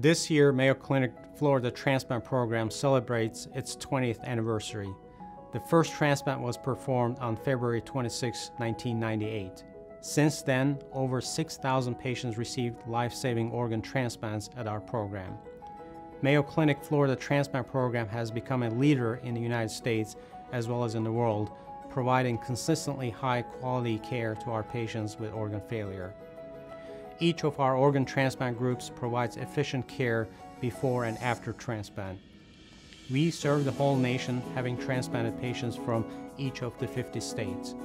This year, Mayo Clinic Florida Transplant Program celebrates its 20th anniversary. The first transplant was performed on February 26, 1998. Since then, over 6,000 patients received life-saving organ transplants at our program. Mayo Clinic Florida Transplant Program has become a leader in the United States as well as in the world, providing consistently high-quality care to our patients with organ failure. Each of our organ transplant groups provides efficient care before and after transplant. We serve the whole nation, having transplanted patients from each of the 50 states.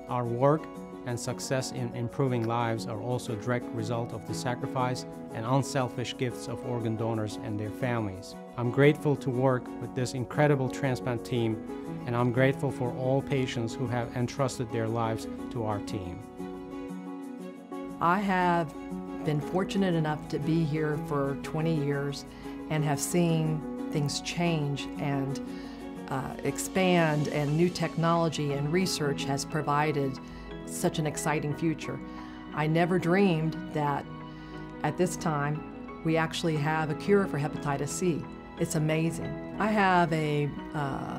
Our work and success in improving lives are also a direct result of the sacrifice and unselfish gifts of organ donors and their families. I'm grateful to work with this incredible transplant team, and I'm grateful for all patients who have entrusted their lives to our team. I have been fortunate enough to be here for 20 years and have seen things change and expand, and new technology and research has provided such an exciting future. I never dreamed that at this time we actually have a cure for hepatitis C. It's amazing. I have a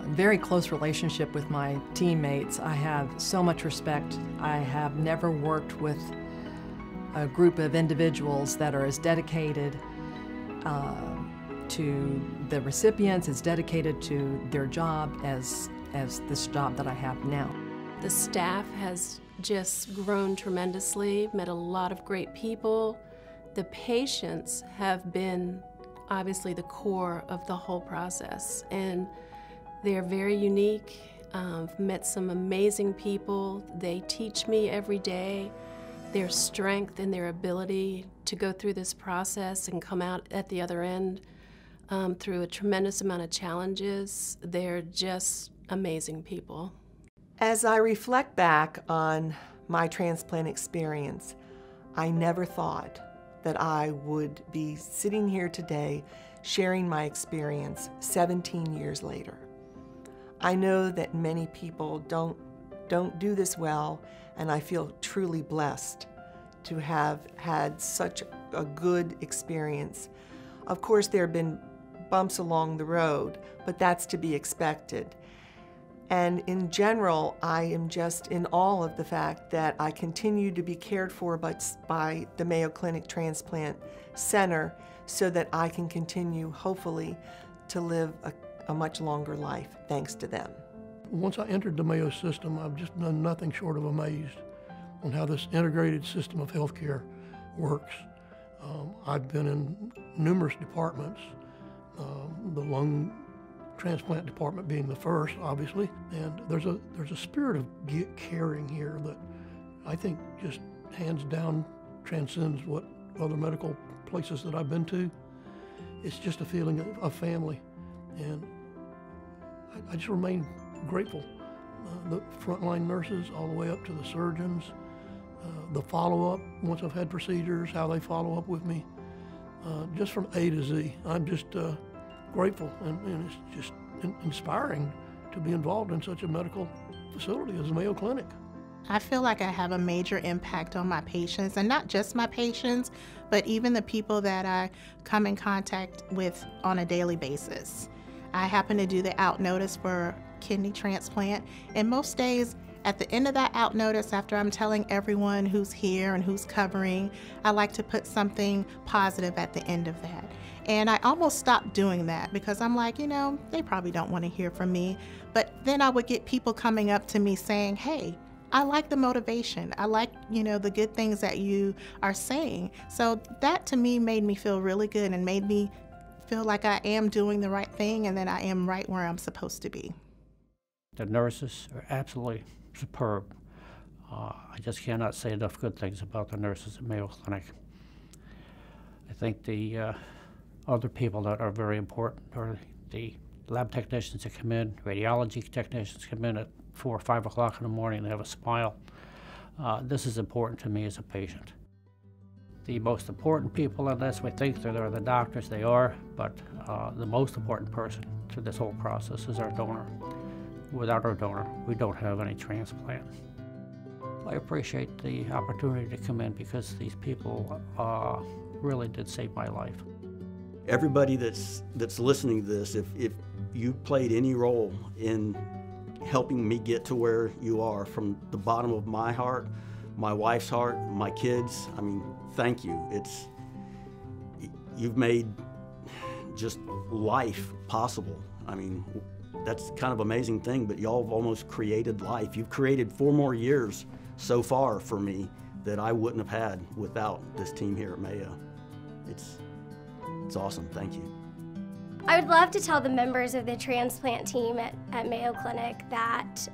very close relationship with my teammates. I have so much respect. I have never worked with a group of individuals that are as dedicated to the recipients, as dedicated to their job as this job that I have now. The staff has just grown tremendously, met a lot of great people. The patients have been obviously the core of the whole process, and they're very unique. I've met some amazing people. They teach me every day. Their strength and their ability to go through this process and come out at the other end through a tremendous amount of challenges. They're just amazing people. As I reflect back on my transplant experience, I never thought that I would be sitting here today sharing my experience 17 years later. I know that many people don't do this well, and I feel truly blessed to have had such a good experience. Of course, there have been bumps along the road, but that's to be expected. And in general, I am just in awe of the fact that I continue to be cared for by the Mayo Clinic Transplant Center so that I can continue, hopefully, to live a much longer life thanks to them. Once I entered the Mayo system, I've just been nothing short of amazed on how this integrated system of healthcare works. I've been in numerous departments, the lung transplant department being the first, obviously, and there's a spirit of caring here that I think just hands down transcends what other medical places that I've been to. It's just a feeling of family, and I just remain grateful. The frontline nurses all the way up to the surgeons, the follow-up once I've had procedures, how they follow up with me, just from A to Z. I'm just grateful, and it's just inspiring to be involved in such a medical facility as the Mayo Clinic. I feel like I have a major impact on my patients, and not just my patients, but even the people that I come in contact with on a daily basis. I happen to do the out notice for kidney transplant, and most days at the end of that out notice, after I'm telling everyone who's here and who's covering, I like to put something positive at the end of that. And I almost stopped doing that because I'm like, you know, they probably don't want to hear from me. But then I would get people coming up to me saying, hey, I like the motivation. I like, you know, the good things that you are saying. So that to me made me feel really good and made me feel like I am doing the right thing and that I am right where I'm supposed to be. The nurses are absolutely superb. I just cannot say enough good things about the nurses at Mayo Clinic. I think the other people that are very important are the lab technicians that come in, radiology technicians come in at 4 or 5 o'clock in the morning. They have a smile. This is important to me as a patient. The most important people in this, we think that are the doctors, they are, but the most important person to this whole process is our donor. Without our donor, we don't have any transplant. I appreciate the opportunity to come in because these people really did save my life. everybody that's listening to this, if you played any role in helping me get to where you are, from the bottom of my heart, my wife's heart, my kids, I mean, thank you. You've made just life possible. I mean, that's kind of an amazing thing, but y'all have almost created life. You've created 4 more years so far for me that I wouldn't have had without this team here at Mayo. It's awesome, thank you. I would love to tell the members of the transplant team at Mayo Clinic that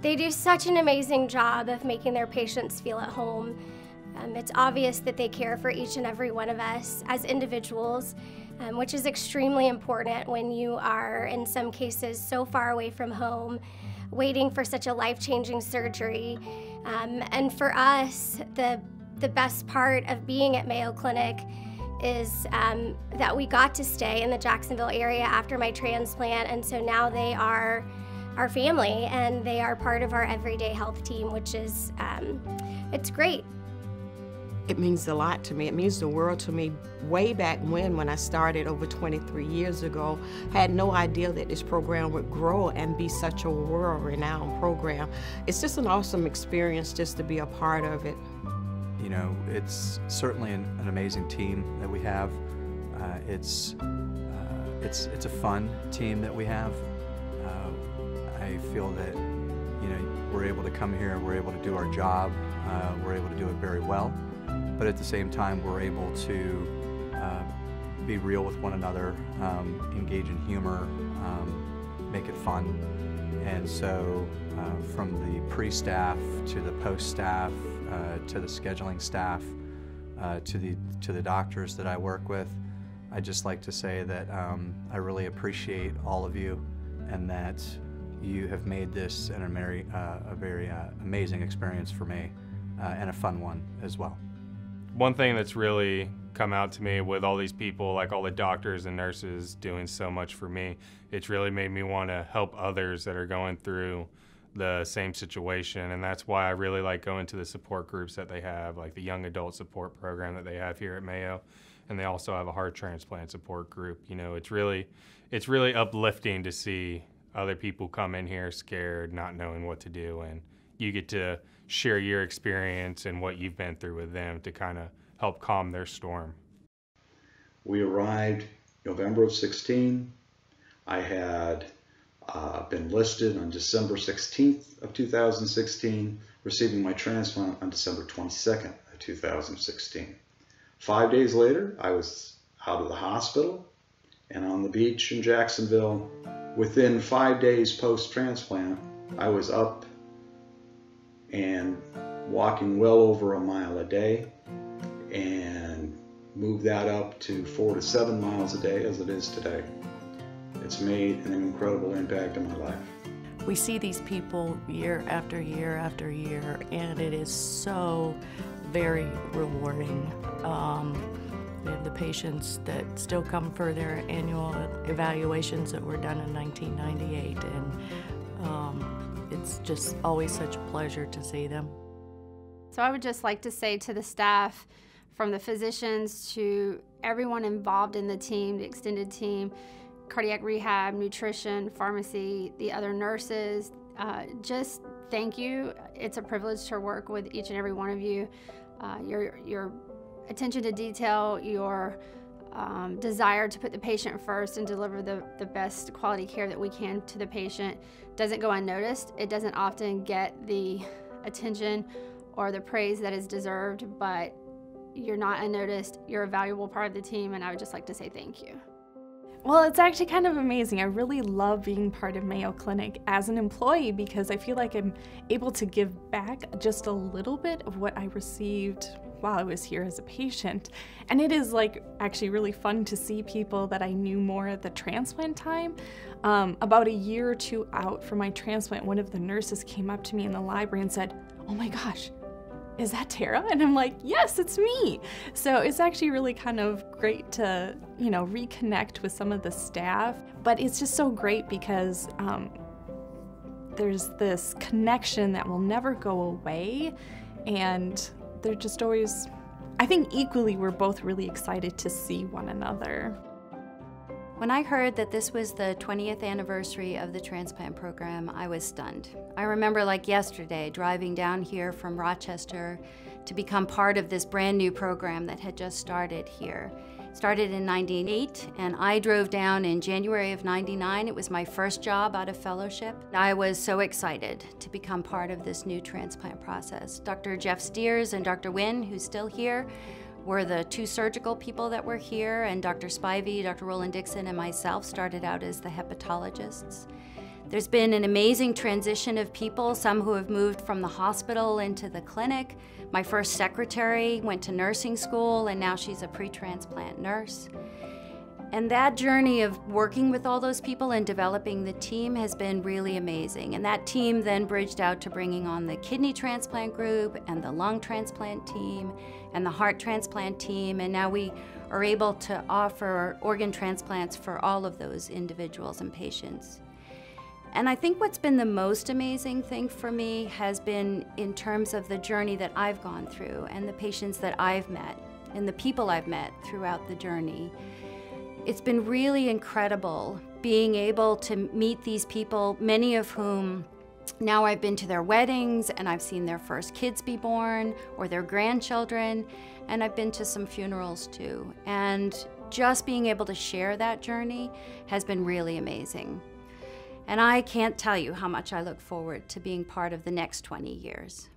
they do such an amazing job of making their patients feel at home. It's obvious that they care for each and every one of us as individuals, which is extremely important when you are, in some cases, so far away from home, waiting for such a life-changing surgery. And for us, the best part of being at Mayo Clinic is that we got to stay in the Jacksonville area after my transplant, and so now they are our family and they are part of our everyday health team, which is, it's great. It means a lot to me. It means the world to me. Way back when I started over 23 years ago, I had no idea that this program would grow and be such a world-renowned program. It's just an awesome experience just to be a part of it. You know, it's certainly an amazing team that we have. It's a fun team that we have. I feel that, you know, we're able to come here, we're able to do our job, we're able to do it very well, but at the same time we're able to be real with one another, engage in humor, make it fun. And so from the pre-staff to the post-staff, to the scheduling staff, to the doctors that I work with, I'd just like to say that I really appreciate all of you, and that you have made this a very amazing experience for me, and a fun one as well. One thing that's really come out to me with all these people, like all the doctors and nurses doing so much for me, it's really made me want to help others that are going through the same situation, and that's why I really like going to the support groups that they have, like the young adult support program that they have here at Mayo, and they also have a heart transplant support group. You know, it's really uplifting to see other people come in here scared, not knowing what to do, and you get to share your experience and what you've been through with them to kind of help calm their storm. We arrived November of 16. I had been listed on December 16th of 2016, receiving my transplant on December 22nd of 2016. 5 days later, I was out of the hospital and on the beach in Jacksonville. Within 5 days post-transplant, I was up and walking well over a mile a day, and moved that up to 4 to 7 miles a day as it is today. It's made an incredible impact in my life. We see these people year after year after year, and it is so very rewarding. We have the patients that still come for their annual evaluations that were done in 1998, and it's just always such a pleasure to see them. So I would just like to say to the staff, from the physicians to everyone involved in the team, the extended team, cardiac rehab, nutrition, pharmacy, the other nurses, just thank you. It's a privilege to work with each and every one of you. Your attention to detail, your desire to put the patient first and deliver the best quality care that we can to the patient doesn't go unnoticed. It doesn't often get the attention or the praise that is deserved, but you're not unnoticed. You're a valuable part of the team, and I would just like to say thank you. Well, it's actually kind of amazing. I really love being part of Mayo Clinic as an employee because I feel like I'm able to give back just a little bit of what I received while I was here as a patient. And it is like actually really fun to see people that I knew more at the transplant time. About a year or two out from my transplant, one of the nurses came up to me in the library and said, "Oh my gosh, is that Tara?" And I'm like, yes, it's me. So it's actually really kind of great to, you know, reconnect with some of the staff. But it's just so great because there's this connection that will never go away. And they're just always I think equally we're both really excited to see one another. When I heard that this was the 20th anniversary of the transplant program, I was stunned. I remember like yesterday driving down here from Rochester to become part of this brand new program that had just started here. It started in '98, and I drove down in January of '99. It was my first job out of fellowship. I was so excited to become part of this new transplant process. Dr. Jeff Steers and Dr. Wynn, who's still here, were the two surgical people that were here, and Dr. Spivey, Dr. Roland Dixon, and myself started out as the hepatologists. There's been an amazing transition of people, some who have moved from the hospital into the clinic. My first secretary went to nursing school, and now she's a pre-transplant nurse. And that journey of working with all those people and developing the team has been really amazing. And that team then bridged out to bringing on the kidney transplant group and the lung transplant team and the heart transplant team. And now we are able to offer organ transplants for all of those individuals and patients. And I think what's been the most amazing thing for me has been in terms of the journey that I've gone through and the patients that I've met and the people I've met throughout the journey. It's been really incredible being able to meet these people, many of whom now I've been to their weddings and I've seen their first kids be born or their grandchildren, and I've been to some funerals too. And just being able to share that journey has been really amazing. And I can't tell you how much I look forward to being part of the next 20 years.